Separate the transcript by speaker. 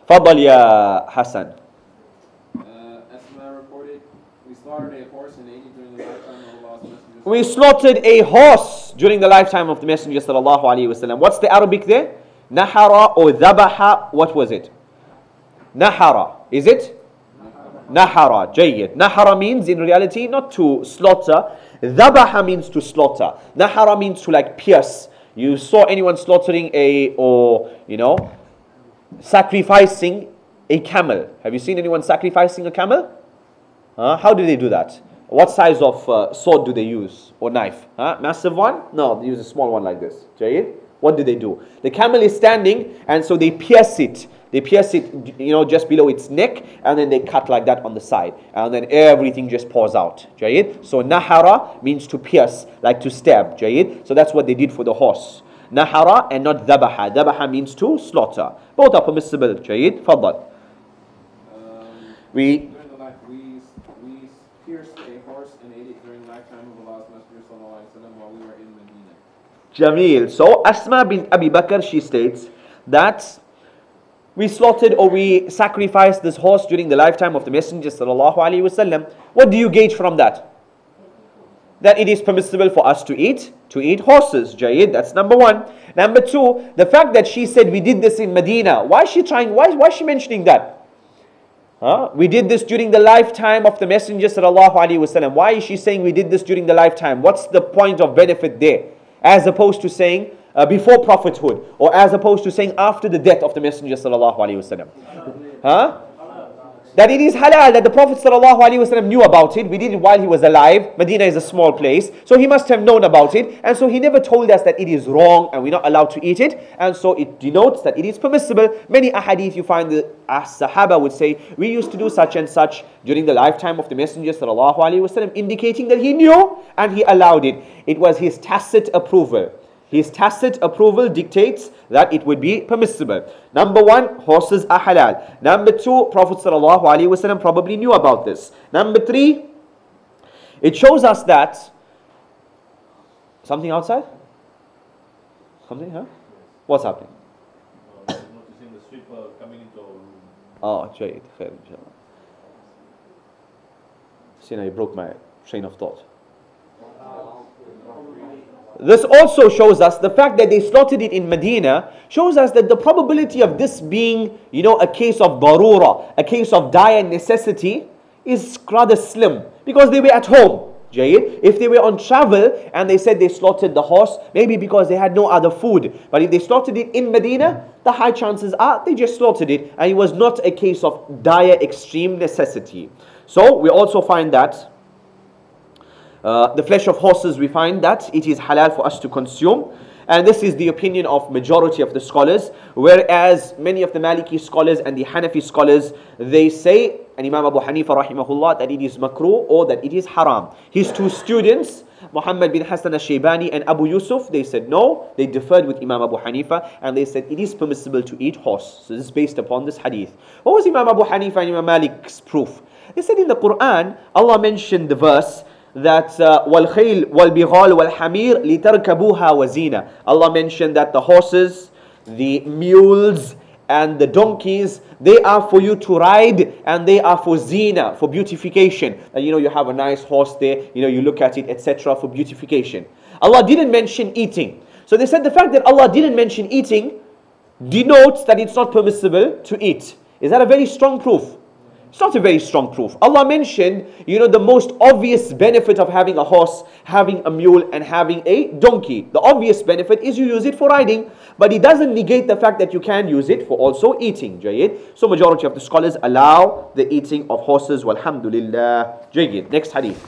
Speaker 1: Fadal ya Hassan.
Speaker 2: Asma reported, we slaughtered a horse and ate it during the lifetime of Allah's Messenger.
Speaker 1: We slaughtered a horse during the lifetime of the Messenger sallallahu alaihi wasallam. What's the Arabic there? Nahara or dhabaha, what was it? Nahara, is it? Nahara, jayyid. Nahara means in reality not to slaughter. Dhabaha means to slaughter. Nahara means to like pierce. You saw anyone slaughtering sacrificing a camel. Have you seen anyone sacrificing a camel? How do they do that? What size of sword do they use? Or knife? Massive one? No, they use a small one like this. Jayyid? What do they do? The camel is standing and so they pierce it. They pierce it, just below its neck, and then they cut like that on the side. And then everything just pours out. Jayyid? So nahara means to pierce, like to stab. Jayyid? So that's what they did for the horse. Nahara and not dhabaha. Dhabaha means to slaughter. Both are permissible. Jayyid? Fadal.
Speaker 2: We pierced a horse and ate it during the lifetime of Allah's Messenger sallallahu alaihi wasallam while we were in Medina.
Speaker 1: Jameel. So Asma bint Abi Bakr, she states that we slaughtered or we sacrificed this horse during the lifetime of the Messenger sallallahu alaihi wasallam. What do you gauge from that? That it is permissible for us to eat horses. Jayyid, that's number one. Number two, the fact that she said we did this in Medina. Why is she mentioning that? We did this during the lifetime of the Messenger sallallahu alaihi wasallam. Why is she saying we did this during the lifetime? What's the point of benefit there? As opposed to saying before prophethood, or as opposed to saying after the death of the Messenger sallallahu alaihi wasallam. That it is halal, that the Prophet sallallahu alaihi wasallam knew about it. We did it while he was alive. Medina is a small place, so he must have known about it, and so he never told us that it is wrong and we're not allowed to eat it, and so it denotes that it is permissible. Many ahadith you find the Sahaba would say, we used to do such and such during the lifetime of the Messenger sallallahu alaihi wasallam, indicating that he knew and he allowed it. It was his tacit approval. His tacit approval dictates that it would be permissible. Number one, horses are halal. Number two, Prophet ﷺ probably knew about this. Number three, it shows us that something outside? Something, huh? What's happening?
Speaker 3: Noticing the sweeper coming into our room.
Speaker 1: Oh, Jayyid, khair, inshallah. See, now you broke my train of thought. This also shows us the fact that they slaughtered it in Medina shows us that the probability of this being, a case of darura, a case of dire necessity, is rather slim because they were at home. Jayyid. If they were on travel and they said they slaughtered the horse, maybe because they had no other food. But if they slaughtered it in Medina, the high chances are they just slaughtered it, and it was not a case of dire extreme necessity. So we also find that the flesh of horses, we find that it is halal for us to consume. And this is the opinion of majority of the scholars. Whereas many of the Maliki scholars and the Hanafi scholars, they say, and Imam Abu Hanifa rahimahullah, that it is makruh or that it is haram. His two students, Muhammad bin Hassan al-Shaybani and Abu Yusuf, they said no. They differed with Imam Abu Hanifa and they said it is permissible to eat horse. So this is based upon this hadith. What was Imam Abu Hanifa and Imam Malik's proof? They said in the Quran, Allah mentioned the verse that وَالْخَيْلِ وَالْبِغَالِ وَالْحَمِيرِ لِتَرْكَبُوهَا وَزِينَةً. Allah mentioned that the horses, the mules and the donkeys, they are for you to ride and they are for zina, for beautification. And you have a nice horse there, you look at it, etc., for beautification. Allah didn't mention eating. So they said the fact that Allah didn't mention eating denotes that it's not permissible to eat. Is that a very strong proof? It's not a very strong proof. Allah mentioned, the most obvious benefit of having a horse, having a mule and having a donkey. The obvious benefit is you use it for riding, but it doesn't negate the fact that you can use it for also eating. Jayyid. So majority of the scholars allow the eating of horses. Walhamdulillah. Jayyid. Next hadith.